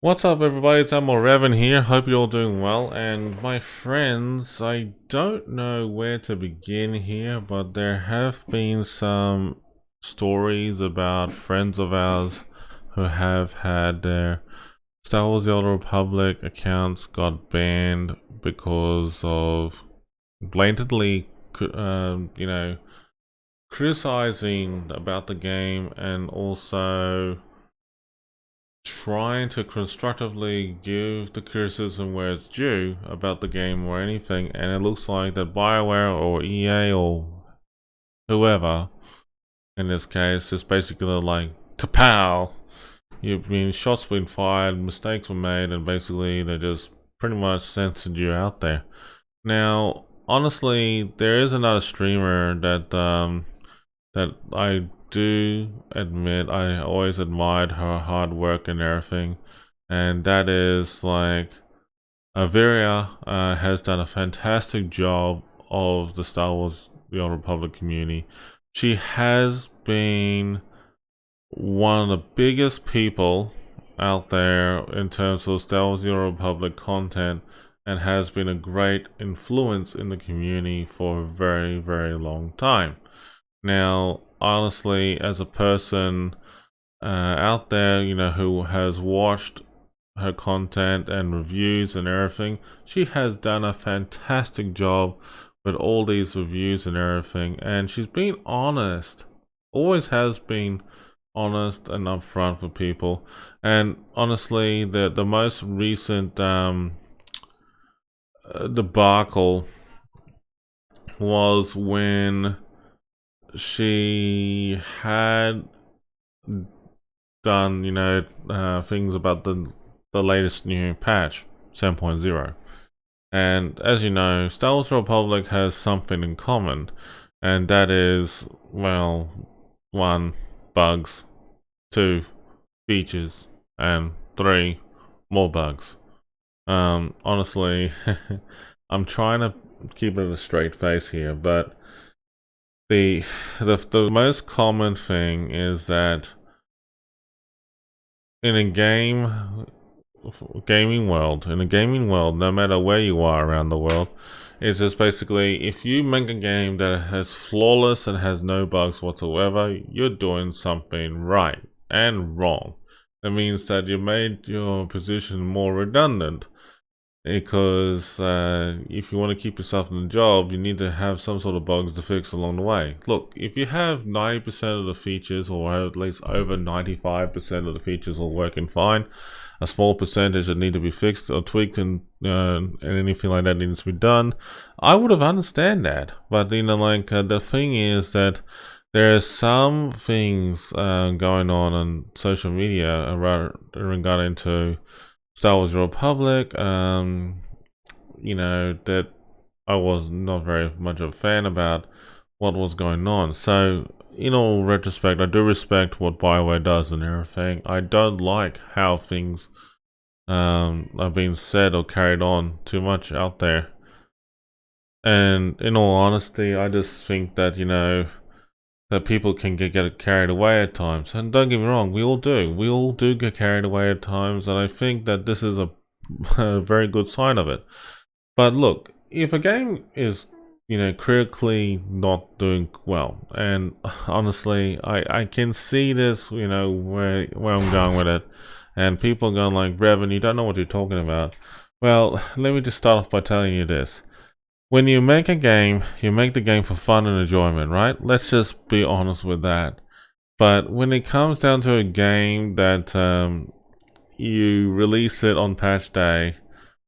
What's up, everybody? It's Revan here. Hope you're all doing well. And my friends, I don't know where to begin here, but there have been some stories about friends of ours who have had their Star Wars: The Old Republic accounts got banned because of blatantly, criticizing about the game and also trying to constructively give the criticism where it's due about the game or anything, and it looks like that BioWare or EA or whoever in this case is basically like kapow. You've been shots been fired, mistakes were made, and basically they just pretty much censored you out there. Now, honestly, there is another streamer that I do admit I always admired her hard work and everything, and that is like Averia has done a fantastic job of the Star Wars: The Old Republic community. She has been one of the biggest people out there in terms of Star Wars: The Old Republic content, and has been a great influence in the community for a very, very long time. Now, honestly, as a person out there, who has watched her content and reviews and everything, she has done a fantastic job with all these reviews and everything. And she's been honest, always has been honest and upfront with people. And honestly, the most recent debacle was when she had done, things about the latest new patch, 7.0. And as you know, Star Wars Republic has something in common, and that is, well, 1, bugs, 2, features, and 3, more bugs. Honestly, I'm trying to keep it a straight face here, but the most common thing is that in a gaming world, no matter where you are around the world, it's just basically if you make a game that has flawless and has no bugs whatsoever, you're doing something right and wrong. That means that you made your position more redundant. Because if you want to keep yourself in the job, you need to have some sort of bugs to fix along the way. Look, if you have 90% of the features, or at least over 95% of the features are working fine, a small percentage that need to be fixed or tweaked and anything like that needs to be done, I would have understand that. But the thing is that there are some things going on social media regarding to Star Wars Republic, that I was not very much of a fan about what was going on. So, in all retrospect, I do respect what BioWare does and everything. I don't like how things are being said or carried on too much out there. And in all honesty, I just think that, that people can get carried away at times. And don't get me wrong, we all do. We all do get carried away at times, and I think that this is a very good sign of it. But look, if a game is, critically not doing well, and honestly, I can see this, where I'm going with it, and people are going like, Revan, you don't know what you're talking about. Well, let me just start off by telling you this. When you make a game, you make the game for fun and enjoyment, right? Let's just be honest with that. But when it comes down to a game that you release it on patch day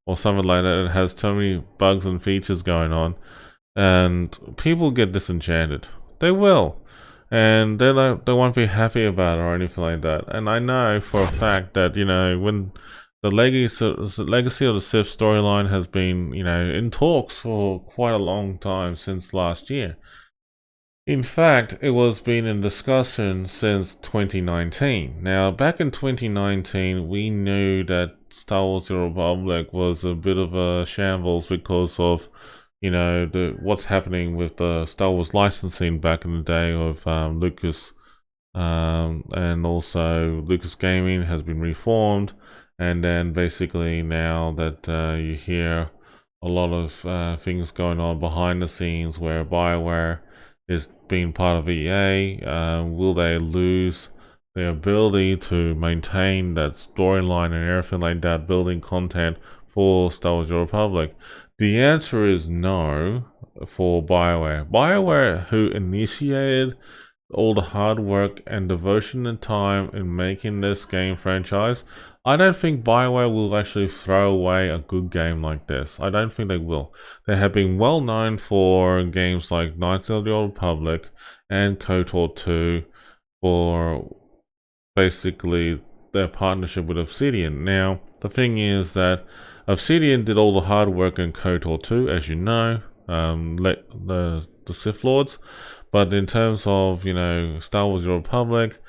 or something like that, it has so many bugs and features going on, and people get disenchanted. They will. And they won't be happy about it or anything like that. And I know for a fact that, when the legacy of the Sith storyline has been, in talks for quite a long time since last year. In fact, it was been in discussion since 2019. Now, back in 2019, we knew that Star Wars: The Republic was a bit of a shambles because of, what's happening with the Star Wars licensing back in the day of Lucas, and also Lucas Gaming has been reformed. And then basically now that you hear a lot of things going on behind the scenes where BioWare is being part of EA, will they lose their ability to maintain that storyline and everything like that, building content for Star Wars: The Old Republic? The answer is no for BioWare. BioWare, who initiated all the hard work and devotion and time in making this game franchise, I don't think BioWare will actually throw away a good game like this. I don't think they will. They have been well known for games like Knights of the Old Republic and KOTOR 2 for basically their partnership with Obsidian. Now, the thing is that Obsidian did all the hard work in KOTOR 2, as you know, the Sith Lords. But in terms of, Star Wars: The Old Republic,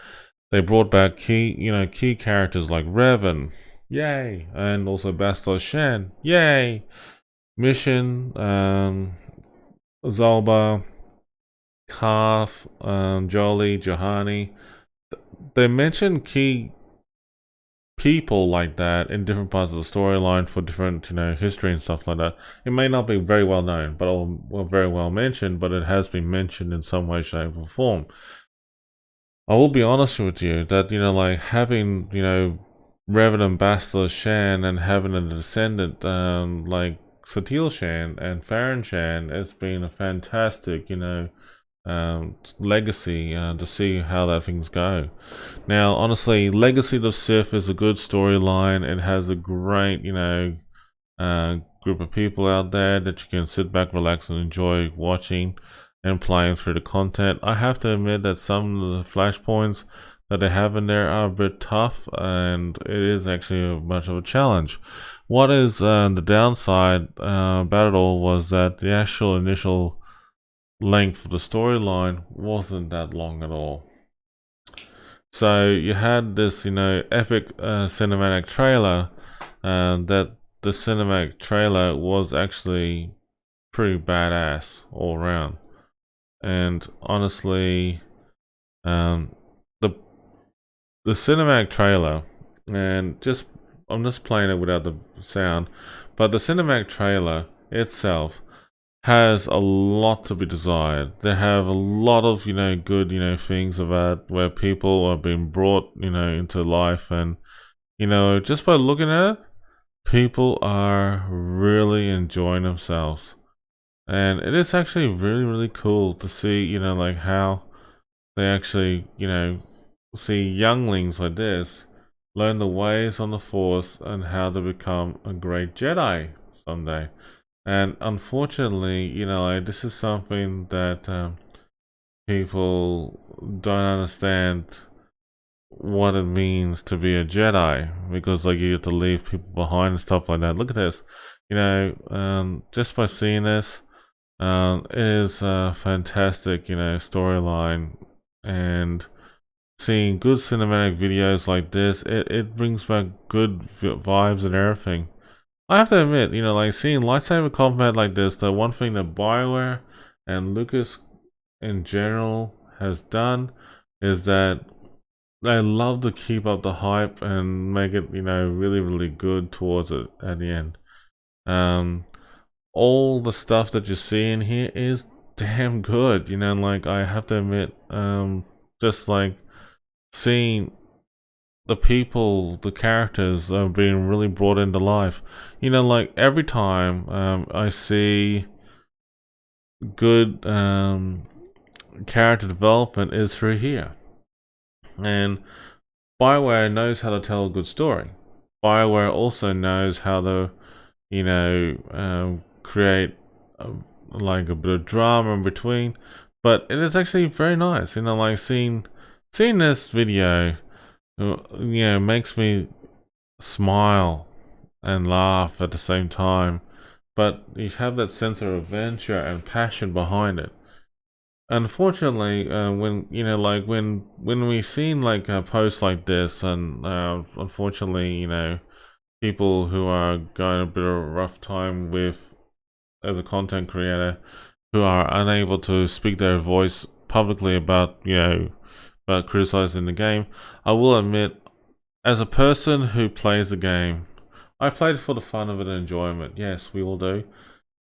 they brought back key characters like Revan, yay, and also Bastila Shan, yay, Mission, Zalba, Karth, Jolie, Johanny. They mentioned key people like that in different parts of the storyline for different, history and stuff like that. It may not be very well known, but very well mentioned, but it has been mentioned in some way, shape, or form. I will be honest with you that, like having, Revan and Bastila Shan and having a descendant, like Satil Shan and Farron Shan, it's been a fantastic, legacy to see how that things go. Now, honestly, Legacy of the Sith is a good storyline. It has a great, group of people out there that you can sit back, relax, and enjoy watching and playing through the content. I have to admit that some of the flashpoints that they have in there are a bit tough, and it is actually much of a challenge. What is the downside about it all was that the actual initial length of the storyline wasn't that long at all. So you had this, epic cinematic trailer, that the cinematic trailer was actually pretty badass all around. And honestly, the cinematic trailer, and I'm just playing it without the sound, but the cinematic trailer itself has a lot to be desired. They have a lot of, good, things about where people are being brought, into life, and, just by looking at it, people are really enjoying themselves. And it is actually really, really cool to see, like how they actually, see younglings like this learn the ways on the Force and how to become a great Jedi someday. And unfortunately, this is something that people don't understand what it means to be a Jedi, because like you have to leave people behind and stuff like that. Look at this, just by seeing this, it is a fantastic, storyline, and seeing good cinematic videos like this, it brings back good vibes and everything. I have to admit, like seeing lightsaber combat like this, the one thing that BioWare and Lucas in general has done is that they love to keep up the hype and make it, really, really good towards it at the end. All the stuff that you see in here is damn good, like I have to admit, just like seeing the people, the characters are being really brought into life. Like every time I see good character development is through here. And BioWare knows how to tell a good story. BioWare also knows how to, create like a bit of drama in between. But it is actually very nice, like seeing this video, makes me smile and laugh at the same time. But you have that sense of adventure and passion behind it. Unfortunately, when we've seen like posts like this, and unfortunately, people who are going a bit of a rough time with as a content creator, who are unable to speak their voice publicly about about criticizing the game, I will admit, as a person who plays the game, I played for the fun of it and enjoyment. Yes, we all do.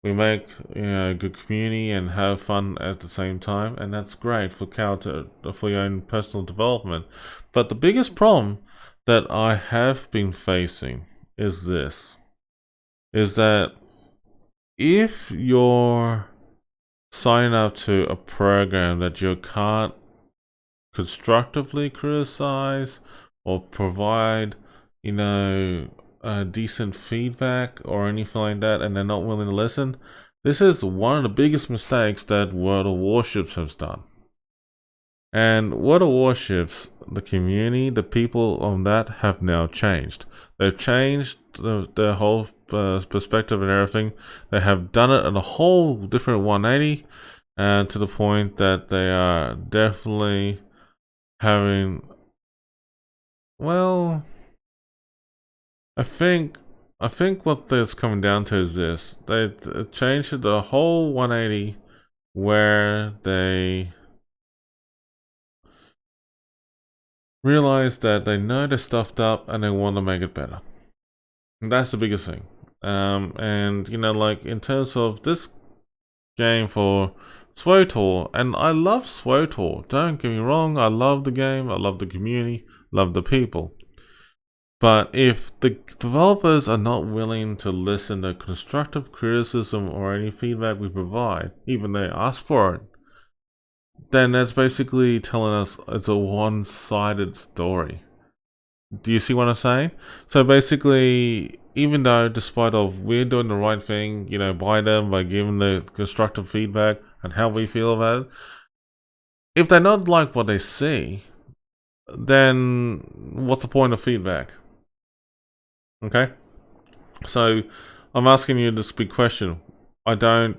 We make a good community and have fun at the same time, and that's great for for your own personal development. But the biggest problem that I have been facing is this: is that if you're signing up to a program that you can't constructively criticize or provide, decent feedback or anything like that, and they're not willing to listen, this is one of the biggest mistakes that World of Warships has done. And World of Warships, the community, the people on that have now changed. They've changed their whole perspective and everything. They have done it in a whole different 180, and to the point that they are definitely having, well, I think what this coming down to is this: they changed the whole 180, where they realize that they know they're stuffed up and they want to make it better. And that's the biggest thing. And like in terms of this game for SWTOR, and I love SWTOR. Don't get me wrong, I love the game, I love the community, love the people. But if the developers are not willing to listen to constructive criticism or any feedback we provide, even they ask for it, then that's basically telling us it's a one-sided story. Do you see what I'm saying? So basically, even though despite of we're doing the right thing, by them, by giving the constructive feedback and how we feel about it, if they not like what they see, then what's the point of feedback? Okay? So I'm asking you this big question. I don't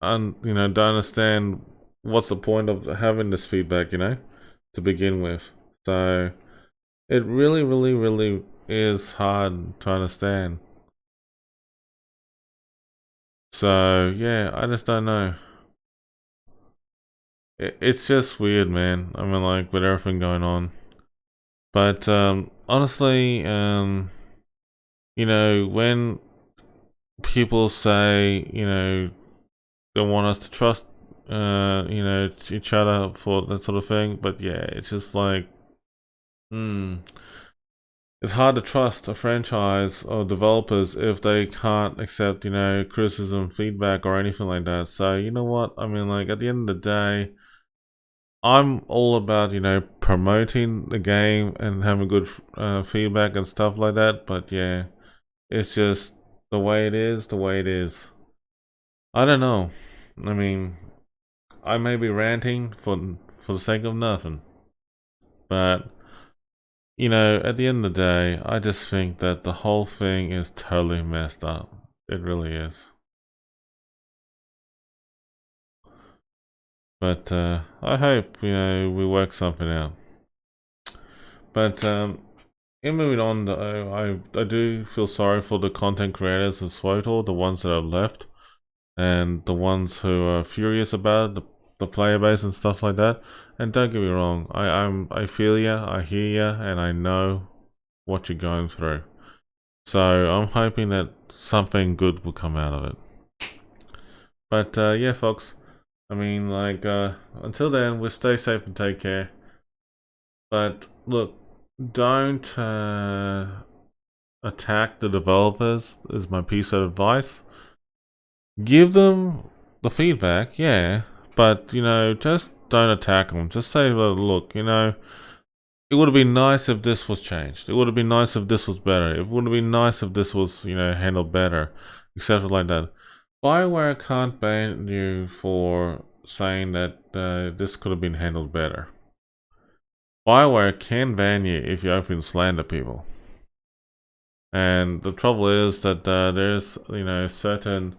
understand what's the point of having this feedback, to begin with. So it really, really, really is hard to understand. So yeah, I just don't know. It's just weird, man. I mean, like with everything going on. But honestly, when people say, they want us to trust, each other for that sort of thing. But yeah, it's just like, it's hard to trust a franchise or developers if they can't accept, criticism, feedback, or anything like that. So you know what? I mean, like at the end of the day, I'm all about, promoting the game and having good feedback and stuff like that. But yeah, it's just the way it is, the way it is. I don't know. I mean, I may be ranting for the sake of nothing. But, at the end of the day, I just think that the whole thing is totally messed up. It really is. But I hope, we work something out. But in moving on, I do feel sorry for the content creators of SWTOR, the ones that have left, and the ones who are furious about it, the player base and stuff like that. And don't get me wrong, I feel ya, I hear ya, and I know what you're going through. So I'm hoping that something good will come out of it. But yeah, folks. I mean, like, until then, we'll stay safe and take care. But look, don't attack the developers, is my piece of advice. Give them the feedback, yeah, but, just don't attack them. Just say, well, look, it would have been nice if this was changed. It would have been nice if this was better. It would have been nice if this was, handled better, etc. like that. BioWare can't ban you for saying that this could have been handled better. BioWare can ban you if you openly slander people. And the trouble is that there's, certain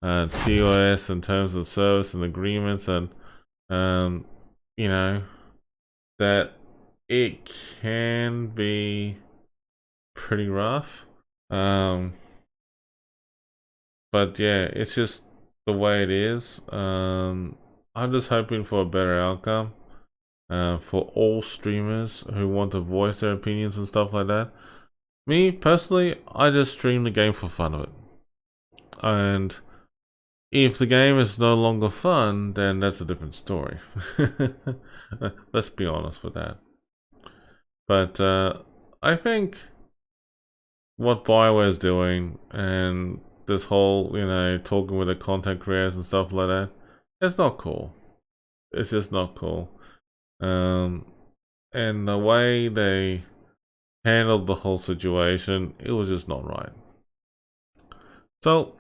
TOS and terms of service and agreements and, that it can be pretty rough. But yeah, it's just the way it is. I'm just hoping for a better outcome. for all streamers who want to voice their opinions and stuff like that. Me personally, I just stream the game for fun of it. And if the game is no longer fun, then that's a different story. Let's be honest with that. But I think what BioWare is doing and this whole, talking with the content creators and stuff like that, it's not cool. It's just not cool. And the way they handled the whole situation, it was just not right. So,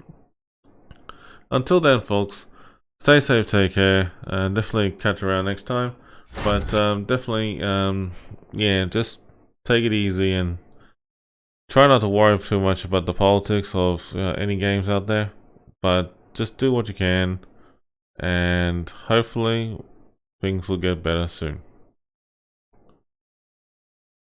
until then, folks, stay safe, take care, and definitely catch around next time. But definitely, yeah, just take it easy and try not to worry too much about the politics of any games out there. But just do what you can, and hopefully things will get better soon.